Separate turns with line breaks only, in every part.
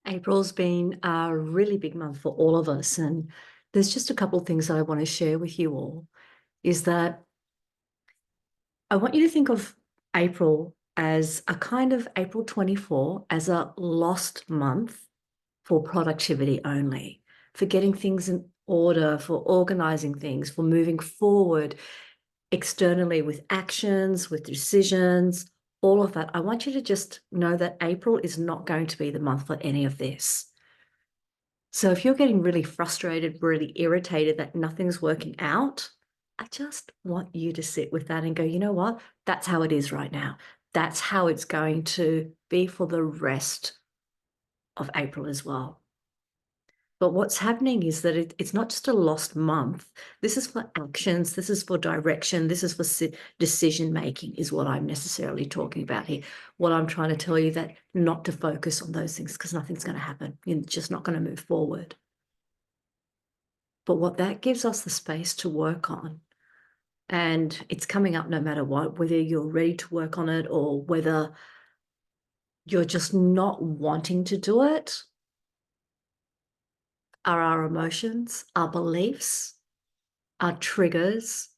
April's been a really big month for all of us, and there's just a couple of things that I want to share with you all. Is that I want you to think of April as a kind of April 24 as a lost month for productivity only, for getting things in order, for organizing things, for moving forward externally with actions, with decisions, all of that. I want you to just know that April is not going to be the month for any of this. So if you're getting really frustrated, really irritated that nothing's working out, I just want you to sit with that and go, you know what? That's how it is right now. That's how it's going to be for the rest of April as well. But what's happening is that it's not just a lost month. This is for actions. This is for direction. This is for decision making, is what I'm necessarily talking about here. What I'm trying to tell you that not to focus on those things because nothing's going to happen. You're just not going to move forward. But what that gives us the space to work on, and it's coming up no matter what, whether you're ready to work on it or whether you're just not wanting to do it, are our emotions, our beliefs, our triggers,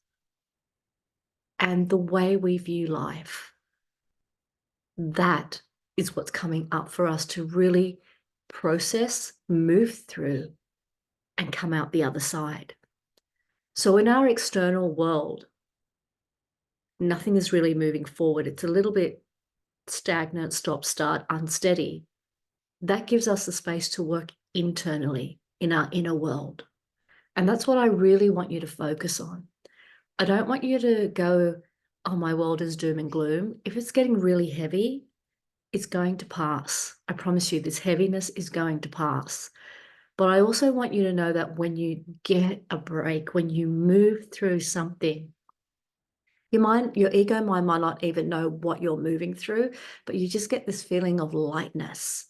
and the way we view life. That is what's coming up for us to really process, move through, and come out the other side. So in our external world, nothing is really moving forward. It's a little bit stagnant, stop, start, unsteady. That gives us the space to work internally in our inner world. And that's what I really want you to focus on. I don't want you to go, oh, my world is doom and gloom. If it's getting really heavy, it's going to pass. I promise you, this heaviness is going to pass. But I also want you to know that when you get a break, when you move through something, your ego mind might not even know what you're moving through, but you just get this feeling of lightness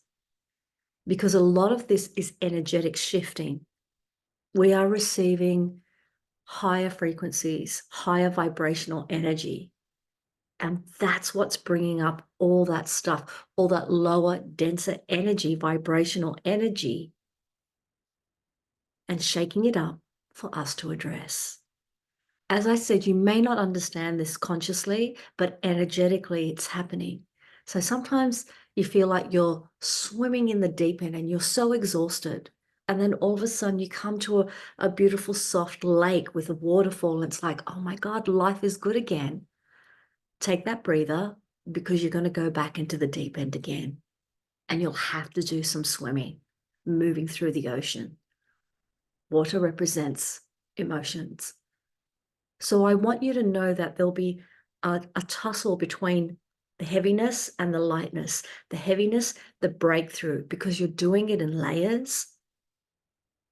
because a lot of this is energetic shifting. We are receiving higher frequencies, higher vibrational energy. And that's what's bringing up all that stuff, all that lower, denser energy, vibrational energy, and shaking it up for us to address. As I said, you may not understand this consciously, but energetically it's happening. So sometimes you feel like you're swimming in the deep end and you're so exhausted. And then all of a sudden you come to a beautiful soft lake with a waterfall. And it's like, oh my God, life is good again. Take that breather because you're going to go back into the deep end again. And you'll have to do some swimming, moving through the ocean. Water represents emotions. So I want you to know that there'll be a tussle between the heaviness and the lightness, the heaviness, the breakthrough, because you're doing it in layers.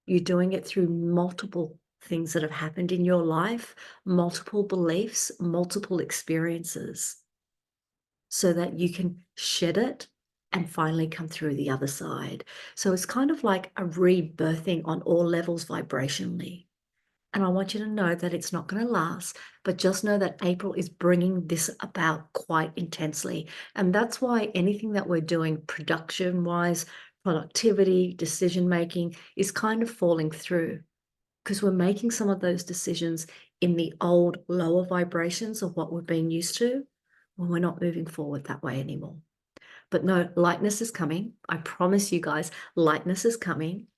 You're doing it through multiple things that have happened in your life, multiple beliefs, multiple experiences, so that you can shed it and finally come through the other side. So it's kind of like a rebirthing on all levels vibrationally. And I want you to know that it's not going to last, but just know that April is bringing this about quite intensely. And that's why anything that we're doing production-wise, productivity, decision-making is kind of falling through because we're making some of those decisions in the old lower vibrations of what we've been used to when we're not moving forward that way anymore. But no, lightness is coming. I promise you guys, lightness is coming.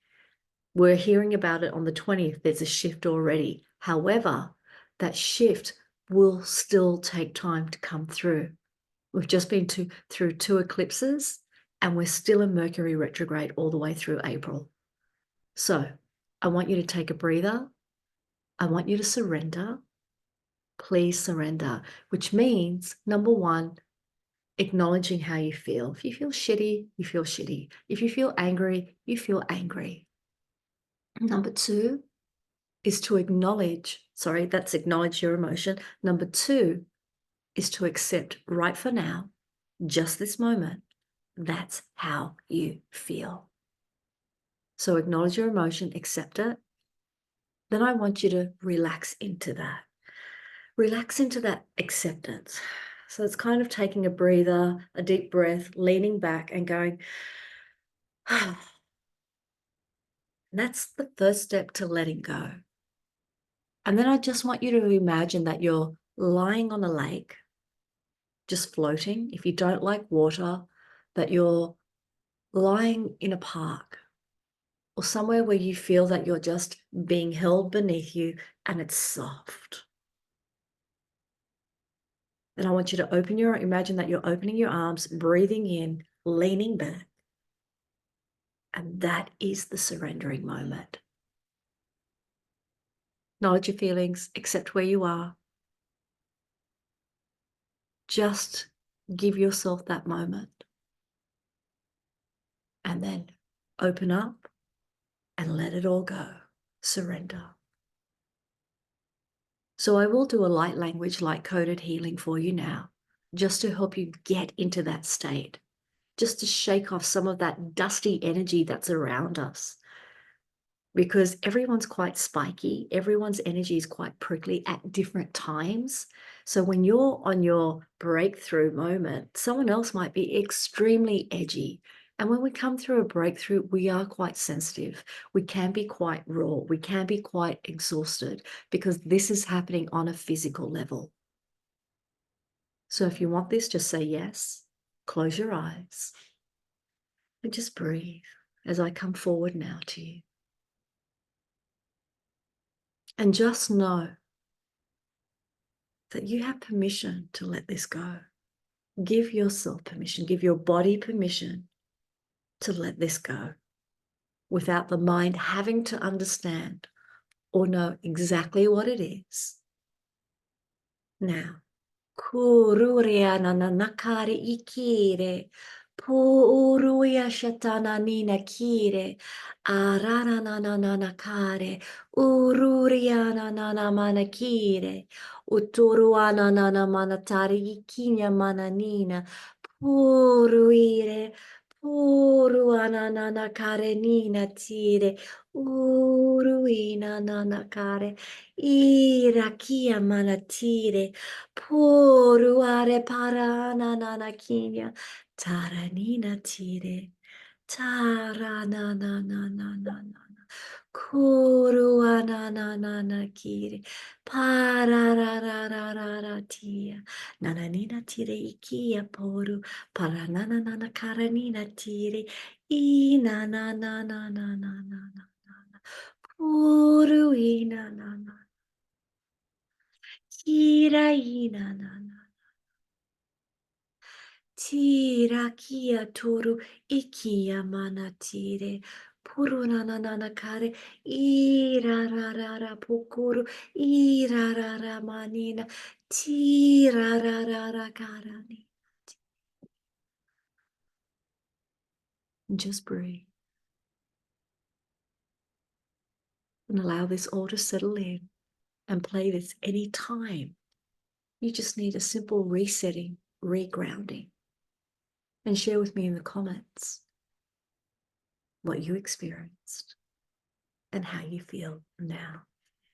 We're hearing about it on the 20th. There's a shift already. However, that shift will still take time to come through. We've just been through 2 eclipses and we're still in Mercury retrograde all the way through April. So I want you to take a breather. I want you to surrender. Please surrender, which means, number one, acknowledging how you feel. If you feel shitty, you feel shitty. If you feel angry, you feel angry. Number two is to acknowledge, that's acknowledge your emotion. Number two is to accept right for now, just this moment, that's how you feel. So acknowledge your emotion, accept it. Then I want you to relax into that. Relax into that acceptance. So it's kind of taking a breather, a deep breath, leaning back and going, And that's the first step to letting go. And then I just want you to imagine that you're lying on a lake, just floating. If you don't like water, that you're lying in a park or somewhere where you feel that you're just being held beneath you and it's soft. Then I want you to imagine that you're opening your arms, breathing in, leaning back. And that is the surrendering moment. Acknowledge your feelings, accept where you are. Just give yourself that moment. And then open up and let it all go. Surrender. So I will do a light language, light coded healing for you now, just to help you get into that state, just to shake off some of that dusty energy that's around us. Because everyone's quite spiky, everyone's energy is quite prickly at different times. So when you're on your breakthrough moment, someone else might be extremely edgy. And when we come through a breakthrough, we are quite sensitive. We can be quite raw. We can be quite exhausted because this is happening on a physical level. So if you want this, just say yes, close your eyes, and just breathe as I come forward now to you. And just know that you have permission to let this go. Give yourself permission, give your body permission to let this go without the mind having to understand or know exactly what it is. Now, kururia nananakare ikire, puruya shatana nina kire, arana nananakare, ururia nanana manakire, uturuana nana manatari ikinya mananina, puruire, puruana nana karenina tire, uruina nana kare, irakia manatire, Poruare parana nana kinya taranina tire tarana na na na na na kuruana na na na kire pararararara tia nananina tire ikia poru paranana nana karanina tire ina na na na na na na na na puru ina na na kira ina na na Tira kia toru ikia manatire. Purunanana kare irarara pukuru irarara manina tirarara karani. Just breathe and allow this all to settle in and play this any time. You just need a simple resetting, regrounding, and share with me in the comments what you experienced and how you feel now.